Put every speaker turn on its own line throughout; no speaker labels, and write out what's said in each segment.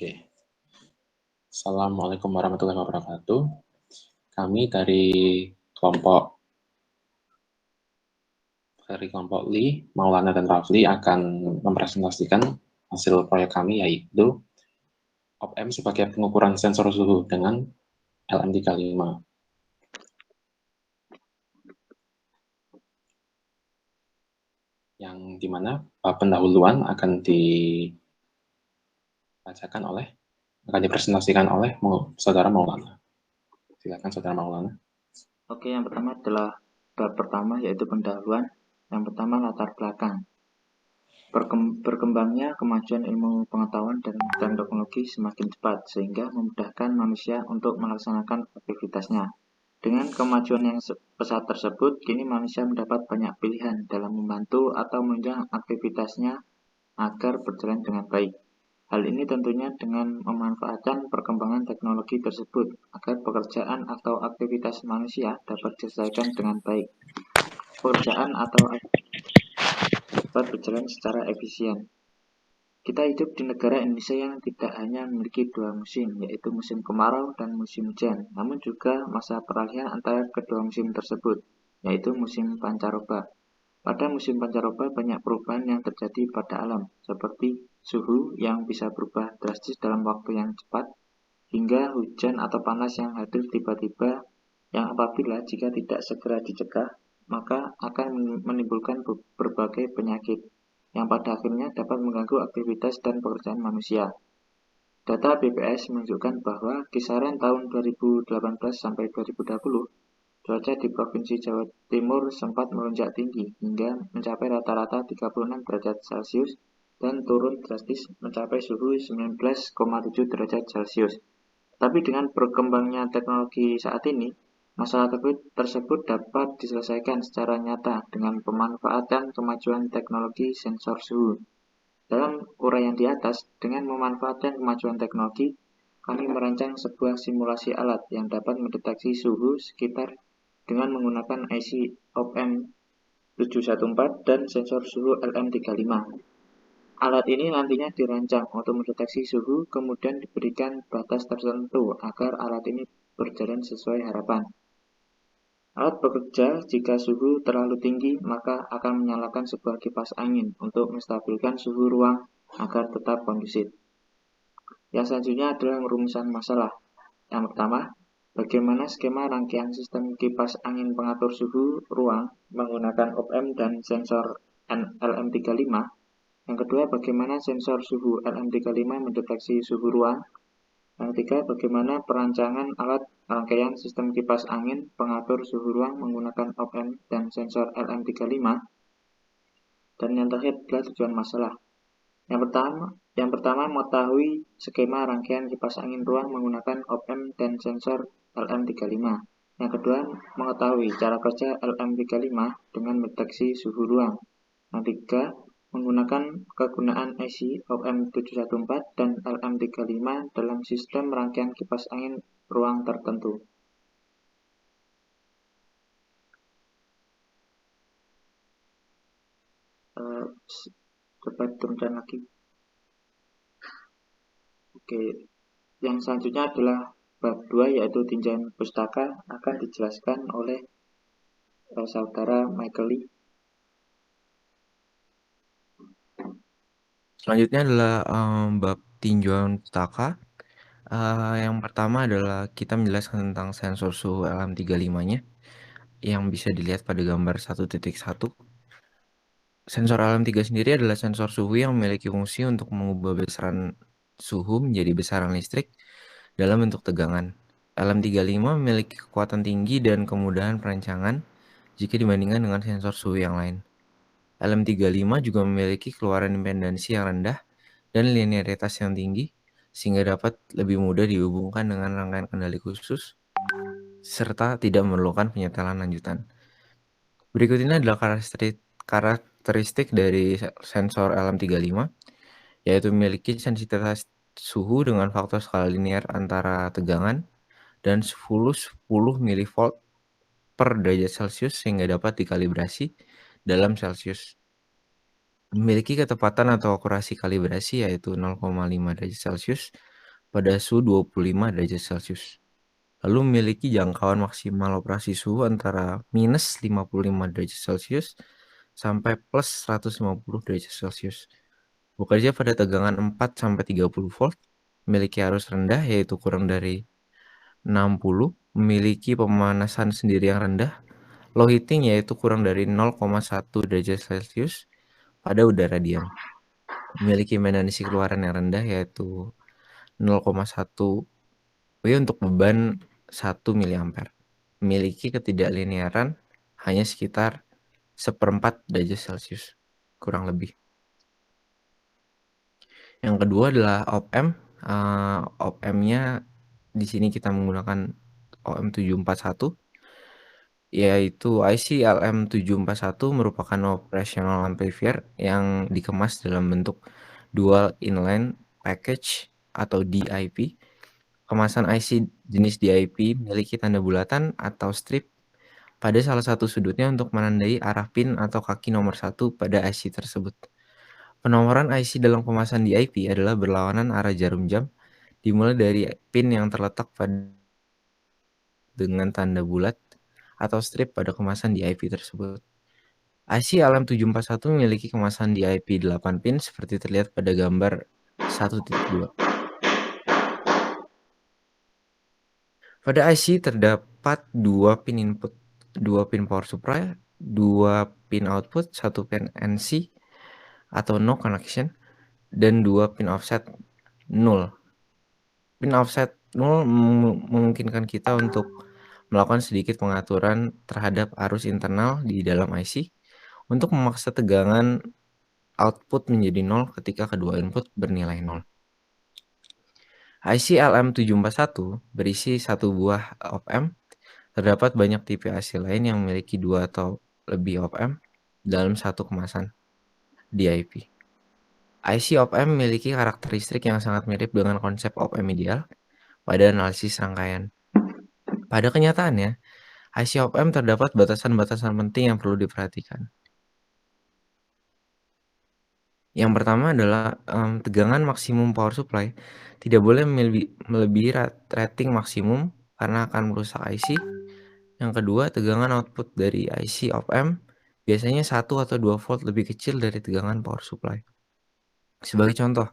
Oke. Assalamualaikum warahmatullahi wabarakatuh. Kami dari kelompok Li, Maulana dan Rafli akan mempresentasikan hasil proyek kami, yaitu OpM sebagai pengukuran sensor suhu dengan LM35. Yang dimana pendahuluan akan dipresentasikan oleh Saudara Maulana. Silakan Saudara Maulana.
Oke, yang pertama adalah bab pertama, yaitu pendahuluan. Yang pertama, latar belakang. Berkembangnya kemajuan ilmu pengetahuan dan teknologi semakin cepat, sehingga memudahkan manusia untuk melaksanakan aktivitasnya. Dengan kemajuan yang pesat tersebut, kini manusia mendapat banyak pilihan dalam membantu atau menunjang aktivitasnya agar berjalan dengan baik. Hal ini tentunya dengan memanfaatkan perkembangan teknologi tersebut agar pekerjaan atau aktivitas manusia dapat diselesaikan dengan baik. Pekerjaan atau dapat berjalan secara efisien. Kita hidup di negara Indonesia yang tidak hanya memiliki dua musim, yaitu musim kemarau dan musim hujan, namun juga masa peralihan antara kedua musim tersebut, yaitu musim pancaroba. Pada musim pancaroba banyak perubahan yang terjadi pada alam, seperti suhu yang bisa berubah drastis dalam waktu yang cepat, hingga hujan atau panas yang hadir tiba-tiba yang apabila jika tidak segera dicegah, maka akan menimbulkan berbagai penyakit yang pada akhirnya dapat mengganggu aktivitas dan pekerjaan manusia. Data BPS menunjukkan bahwa kisaran tahun 2018 sampai 2020, cuaca di Provinsi Jawa Timur sempat melonjak tinggi hingga mencapai rata-rata 36 derajat Celcius dan turun drastis mencapai suhu 19,7 derajat Celcius. Tapi dengan berkembangnya teknologi saat ini, masalah tersebut dapat diselesaikan secara nyata dengan pemanfaatan kemajuan teknologi sensor suhu. Dalam uraian di atas, dengan memanfaatkan kemajuan teknologi, kami merancang sebuah simulasi alat yang dapat mendeteksi suhu sekitar dengan menggunakan IC OpM 714 dan sensor suhu LM35. Alat ini nantinya dirancang untuk mendeteksi suhu, kemudian diberikan batas tertentu agar alat ini berjalan sesuai harapan. Alat bekerja jika suhu terlalu tinggi, maka akan menyalakan sebuah kipas angin untuk menstabilkan suhu ruang agar tetap kondusif. Yang selanjutnya adalah rumusan masalah. Yang pertama, bagaimana skema rangkaian sistem kipas angin pengatur suhu ruang menggunakan OpM dan sensor LM35. Yang kedua, bagaimana sensor suhu LM35 mendeteksi suhu ruang. Yang ketiga, bagaimana perancangan alat rangkaian sistem kipas angin pengatur suhu ruang menggunakan OpM dan sensor LM35. Dan yang terakhir adalah tujuan masalah. Yang pertama mengetahui skema rangkaian kipas angin ruang menggunakan OpM dan sensor LM35. Yang kedua, mengetahui cara kerja LM35 dengan mendeteksi suhu ruang. Yang ketiga, menggunakan kegunaan IC OpM 714 dan LM35 dalam sistem rangkaian kipas angin ruang tertentu. Coba turunkan lagi. Oke, yang selanjutnya adalah bab 2, yaitu tinjauan pustaka, akan dijelaskan oleh saudara Michael Lee.
Selanjutnya adalah bab tinjauan pustaka. Yang pertama adalah kita menjelaskan tentang sensor suhu LM35-nya yang bisa dilihat pada gambar 1.1. Sensor LM3 sendiri adalah sensor suhu yang memiliki fungsi untuk mengubah besaran suhu menjadi besaran listrik dalam bentuk tegangan. LM35 memiliki kekuatan tinggi dan kemudahan perancangan jika dibandingkan dengan sensor suhu yang lain. LM35 juga memiliki keluaran impedansi yang rendah dan linearitas yang tinggi, sehingga dapat lebih mudah dihubungkan dengan rangkaian kendali khusus, serta tidak memerlukan penyetelan lanjutan. Berikut ini adalah karakteristik dari sensor LM35, yaitu memiliki sensitivitas suhu dengan faktor skala linear antara tegangan dan 10 mV per derajat Celcius sehingga dapat dikalibrasi dalam Celcius. Memiliki ketepatan atau akurasi kalibrasi yaitu 0,5 derajat Celcius pada suhu 25 derajat Celcius. Lalu memiliki jangkauan maksimal operasi suhu antara minus 55 derajat Celcius sampai plus 150 derajat Celcius. Bekerja pada tegangan 4-30 volt, memiliki arus rendah yaitu kurang dari 60, memiliki pemanasan sendiri yang rendah, low heating yaitu kurang dari 0,1 derajat Celcius pada udara diam. Memiliki medanisi keluaran yang rendah yaitu 0,1 W untuk beban 1 mA. Memiliki ketidaklinearan hanya sekitar 1/4 derajat Celcius, kurang lebih. Yang kedua adalah op-amp. Op-ampnya di sini kita menggunakan OM741, yaitu IC LM741 merupakan operational amplifier yang dikemas dalam bentuk dual inline package atau DIP. Kemasan IC jenis DIP memiliki tanda bulatan atau strip pada salah satu sudutnya untuk menandai arah pin atau kaki nomor 1 pada IC tersebut. Penomoran IC dalam kemasan DIP adalah berlawanan arah jarum jam, dimulai dari pin yang terletak dengan tanda bulat atau strip pada kemasan DIP tersebut. IC LM741 memiliki kemasan DIP 8 pin seperti terlihat pada gambar 1.2. Pada IC terdapat 2 pin input, 2 pin power supply, 2 pin output, 1 pin NC atau no connection, dan 2 pin offset 0. Pin offset 0 memungkinkan kita untuk melakukan sedikit pengaturan terhadap arus internal di dalam IC untuk memaksa tegangan output menjadi 0 ketika kedua input bernilai 0. IC LM741 berisi 1 buah op-amp. Terdapat banyak tipe IC lain yang memiliki 2 atau lebih op-amp dalam satu kemasan DIP. IC op-amp memiliki karakteristik yang sangat mirip dengan konsep op-amp ideal pada analisis rangkaian. Pada kenyataannya, IC op-amp terdapat batasan-batasan penting yang perlu diperhatikan. Yang pertama adalah tegangan maksimum power supply tidak boleh melebihi rating maksimum karena akan merusak IC. Yang kedua, tegangan output dari IC op-amp biasanya 1 atau 2 volt lebih kecil dari tegangan power supply. Sebagai contoh,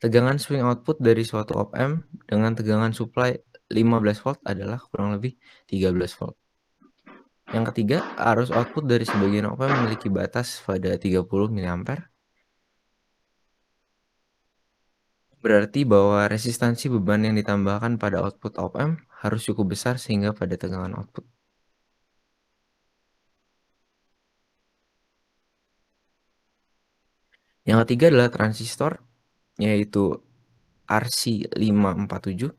tegangan swing output dari suatu op-amp dengan tegangan supply 15 volt adalah kurang lebih 13 volt. Yang ketiga, arus output dari sebagian op-amp memiliki batas pada 30 mA. Berarti bahwa resistansi beban yang ditambahkan pada output op-amp harus cukup besar sehingga pada tegangan output. Yang ketiga adalah transistor, yaitu RC547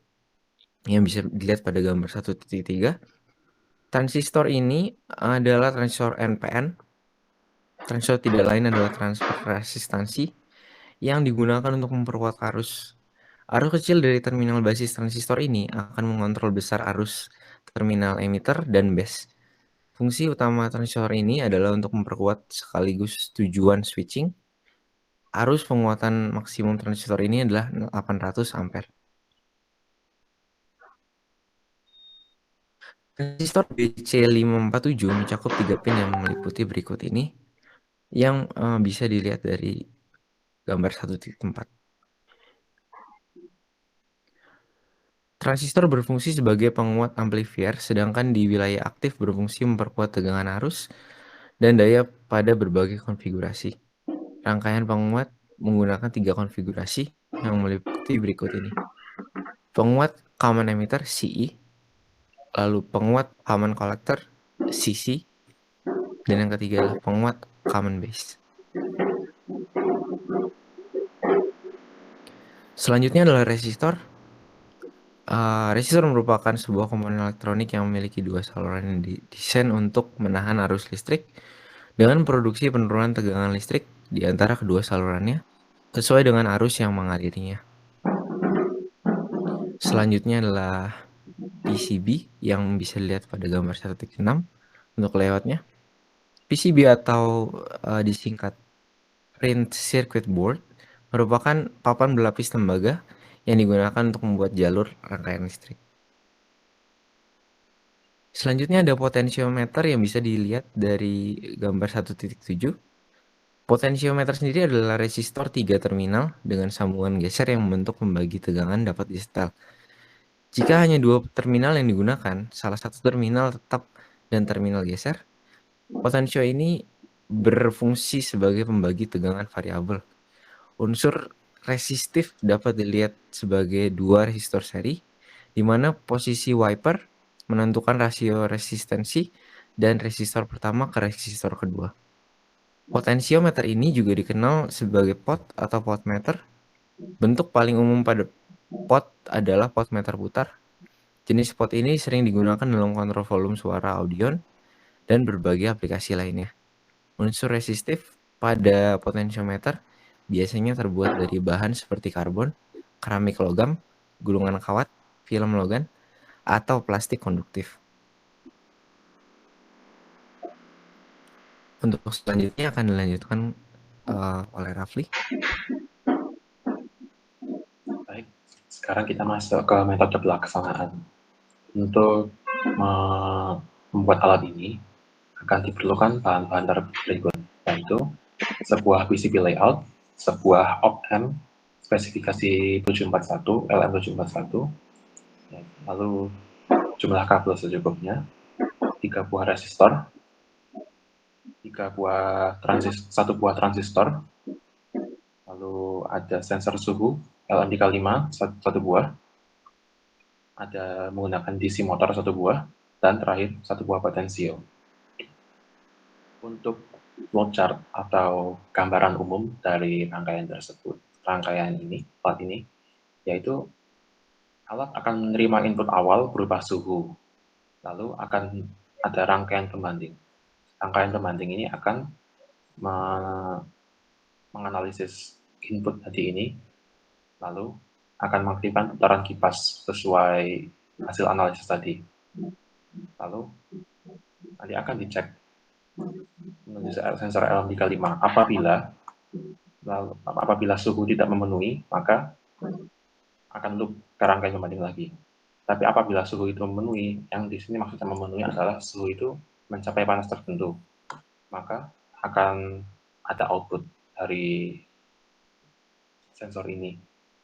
yang bisa dilihat pada gambar 1.3. Transistor ini adalah transistor NPN. Transistor tidak lain adalah transfer resistansi yang digunakan untuk memperkuat arus. Arus kecil dari terminal basis transistor ini akan mengontrol besar arus terminal emitter dan base. Fungsi utama transistor ini adalah untuk memperkuat sekaligus tujuan switching. Arus penguatan maksimum transistor ini adalah 800 ampere. Transistor BC547 mencakup 3 pin yang meliputi berikut ini, yang bisa dilihat dari gambar 1.4. Transistor berfungsi sebagai penguat amplifier, sedangkan di wilayah aktif berfungsi memperkuat tegangan arus dan daya pada berbagai konfigurasi. Rangkaian penguat menggunakan 3 konfigurasi yang meliputi berikut ini. Penguat common emitter CE, lalu penguat common collector CC, dan yang ketiga adalah penguat common base. Selanjutnya adalah resistor. Resistor merupakan sebuah komponen elektronik yang memiliki 2 saluran yang didesain untuk menahan arus listrik dengan produksi penurunan tegangan listrik di antara kedua salurannya sesuai dengan arus yang mengalirinya. Selanjutnya adalah PCB yang bisa dilihat pada gambar 1.6 untuk layoutnya. PCB atau disingkat Print Circuit Board merupakan papan berlapis tembaga yang digunakan untuk membuat jalur rangkaian listrik. Selanjutnya ada potensiometer yang bisa dilihat dari gambar 1.7. Potensiometer sendiri adalah resistor 3 terminal dengan sambungan geser yang membentuk pembagi tegangan dapat disetel. Jika hanya 2 terminal yang digunakan, salah satu terminal tetap dan terminal geser, potensio ini berfungsi sebagai pembagi tegangan variabel. Unsur resistif dapat dilihat sebagai 2 resistor seri, di mana posisi wiper menentukan rasio resistensi dan resistor pertama ke resistor kedua. Potensiometer ini juga dikenal sebagai pot atau potmeter. Bentuk paling umum pada pot adalah potmeter putar. Jenis pot ini sering digunakan dalam kontrol volume suara audion dan berbagai aplikasi lainnya. Unsur resistif pada potensiometer biasanya terbuat dari bahan seperti karbon, keramik logam, gulungan kawat, film logan, atau plastik konduktif. Untuk selanjutnya akan dilanjutkan oleh Rafli.
Baik, sekarang kita masuk ke metode pelaksanaan. Untuk membuat alat ini akan diperlukan bahan-bahan berikut, yaitu sebuah PCB layout, sebuah op-amp, spesifikasi 741, LM741, lalu jumlah kabel secukupnya, 3 buah resistor, 1 buah transistor, lalu ada sensor suhu LM35 1 buah, ada menggunakan DC motor 1 buah, dan terakhir 1 buah potensio. Untuk flowchart atau gambaran umum dari rangkaian tersebut, alat ini, yaitu alat akan menerima input awal berupa suhu, lalu akan ada rangkaian pembanding. Rangkaian pembanding ini akan menganalisis input tadi ini, lalu akan mengaktifkan putaran kipas sesuai hasil analisis tadi. Lalu nanti akan dicek menuju sensor LM35. Apabila suhu tidak memenuhi, maka akan loop ke rangkaian pembanding lagi. Tapi apabila suhu itu memenuhi, yang di sini maksudnya memenuhi adalah suhu itu mencapai panas tertentu, maka akan ada output dari sensor ini.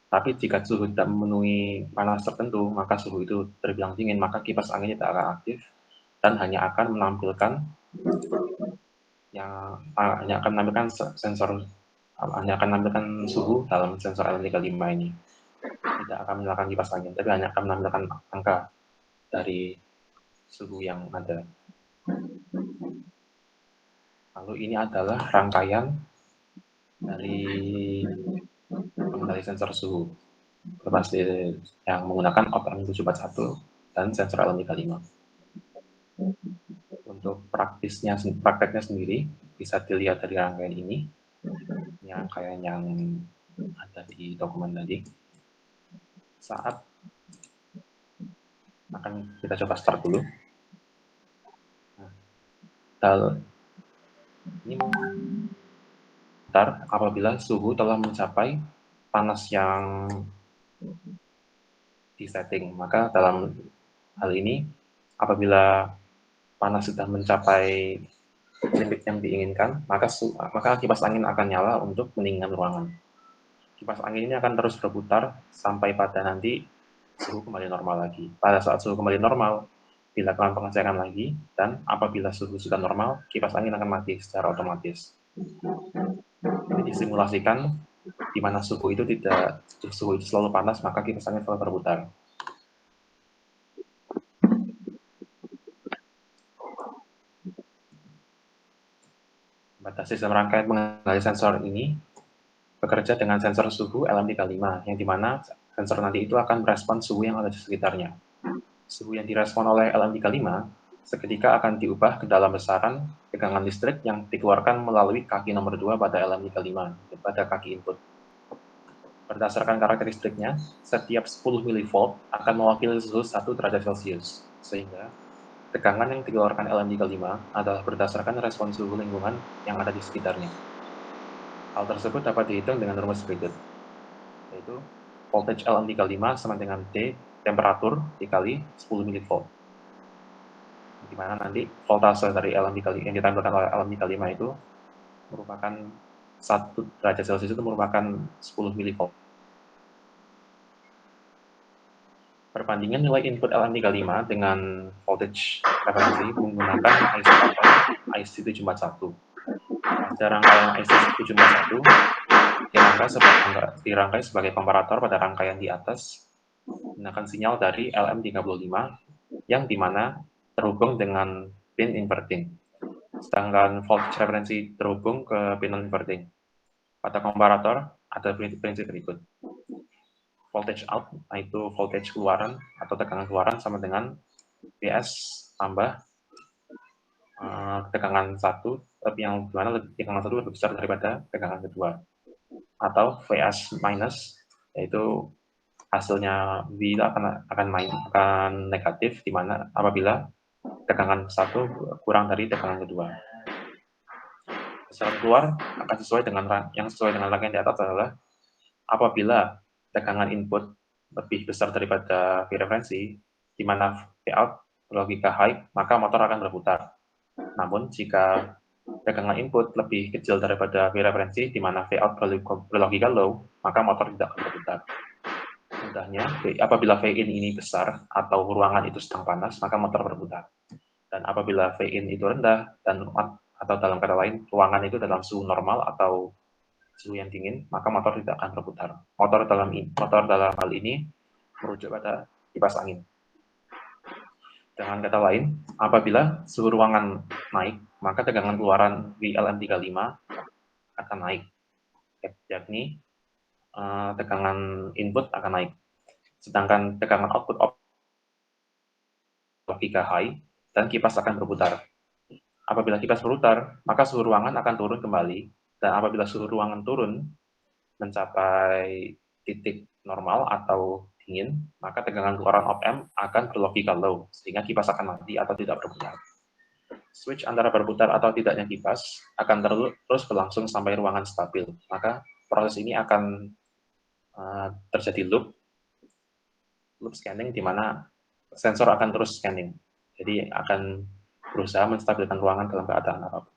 Tapi jika suhu tidak memenuhi panas tertentu, maka suhu itu terbilang dingin, maka kipas angin tidak akan aktif dan hanya akan menampilkan suhu dalam sensor LM35 ini. Tidak akan menyalakan kipas angin, tapi hanya akan menampilkan angka dari suhu yang ada. Lalu ini adalah rangkaian dari pengendali sensor suhu berbasis yang menggunakan op-amp 741 dan sensor LM35. Untuk prakteknya sendiri bisa dilihat dari rangkaian ini rangkaian yang ada di dokumen tadi. Saat akan kita coba start dulu. Ini apabila suhu telah mencapai panas yang disetting, maka dalam hal ini apabila panas sudah mencapai limit yang diinginkan, maka kipas angin akan nyala untuk pendinginan ruangan. Kipas angin ini akan terus berputar sampai pada nanti suhu kembali normal lagi. Pada saat suhu kembali normal, dilakukan pengecekan lagi, dan apabila suhu sudah normal, kipas angin akan mati secara otomatis. Ini disimulasikan di mana suhu itu selalu panas, maka kipas angin selalu berputar. Pada sistem rangkaian pengendali sensor ini bekerja dengan sensor suhu LM35, yang dimana sensor nanti itu akan merespon suhu yang ada di sekitarnya. Suhu yang direspon oleh LM35 seketika akan diubah ke dalam besaran tegangan listrik yang dikeluarkan melalui kaki nomor 2 pada LM35, pada kaki input. Berdasarkan karakteristiknya, setiap 10 mV akan mewakili suhu 1 derajat Celcius, sehingga tegangan yang dikeluarkan LM35 adalah berdasarkan respon suhu lingkungan yang ada di sekitarnya. Hal tersebut dapat dihitung dengan rumus berikut, yaitu voltage LM35 sama dengan T, temperatur dikali 10 mV. Di mana nanti voltase dari LM35 yang ditampilkan oleh LM35 itu merupakan 1 derajat Celcius itu merupakan 10 mV. Perbandingan nilai input LM35 dengan voltage referensi menggunakan IC OP-amp IC741. Pada rangkaian IC741 dirangkai sebagai komparator pada rangkaian di atas menggunakan sinyal dari LM35 yang dimana terhubung dengan pin inverting. Sedangkan voltage referensi terhubung ke pin non-inverting. Pada komparator ada prinsip berikut. Voltage out, yaitu voltage keluaran atau tegangan keluaran sama dengan Vs tambah tegangan 1, yang dimana tegangan 1 lebih besar daripada tegangan kedua. Atau Vs minus, yaitu hasilnya V akan negatif, di mana apabila tegangan 1 kurang dari tegangan kedua. Besaran keluar akan sesuai dengan rangkaian di atas adalah apabila tegangan input lebih besar daripada V referensi, di mana V out berlogika high, maka motor akan berputar. Namun, jika tegangan input lebih kecil daripada V referensi, di mana V out berlogika low, maka motor tidak akan berputar. Mudahnya, apabila V in ini besar atau ruangan itu sedang panas, maka motor berputar. Dan apabila V in itu rendah, atau dalam kata lain, ruangan itu dalam suhu normal atau suhu yang dingin, maka motor tidak akan berputar. Motor dalam hal ini merujuk pada kipas angin. Dengan kata lain, apabila suhu ruangan naik, maka tegangan keluaran di LM35 akan naik, yakni tegangan input akan naik. Sedangkan tegangan output logika high, dan kipas akan berputar. Apabila kipas berputar, maka suhu ruangan akan turun kembali, dan apabila suhu ruangan turun mencapai titik normal atau dingin, maka tegangan keluaran op-amp akan berlogika low, sehingga kipas akan mati atau tidak berputar. Switch antara berputar atau tidaknya kipas akan terus berlangsung sampai ruangan stabil. Maka proses ini akan terjadi loop scanning, di mana sensor akan terus scanning. Jadi akan berusaha menstabilkan ruangan dalam keadaan apapun.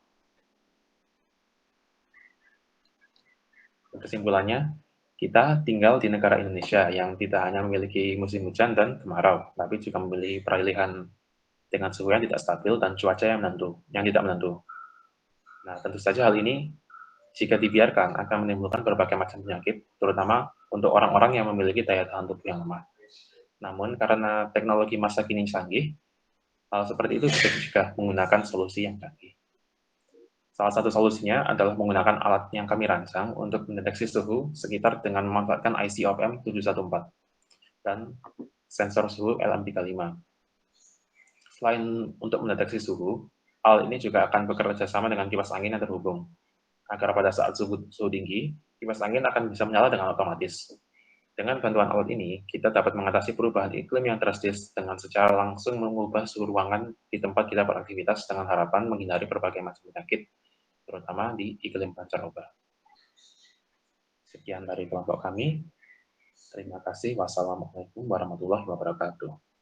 Kesimpulannya, kita tinggal di negara Indonesia yang tidak hanya memiliki musim hujan dan kemarau, tapi juga memiliki peralihan dengan suhu yang tidak stabil dan cuaca yang tidak menentu. Nah, tentu saja hal ini jika dibiarkan akan menimbulkan berbagai macam penyakit, terutama untuk orang-orang yang memiliki daya tahan tubuh yang lemah. Namun, karena teknologi masa kini canggih, hal seperti itu bisa dicegah menggunakan solusi yang canggih. Salah satu solusinya adalah menggunakan alat yang kami rancang untuk mendeteksi suhu sekitar dengan memanfaatkan IC OP-amp 714 dan sensor suhu LM35. Selain untuk mendeteksi suhu, alat ini juga akan bekerja sama dengan kipas angin yang terhubung, agar pada saat suhu tinggi, kipas angin akan bisa menyala dengan otomatis. Dengan bantuan alat ini, kita dapat mengatasi perubahan iklim yang drastis dengan secara langsung mengubah suhu ruangan di tempat kita beraktivitas dengan harapan menghindari berbagai macam penyakit, terutama di iklim pancaroba. Sekian dari kelompok kami. Terima kasih. Wassalamualaikum warahmatullahi wabarakatuh.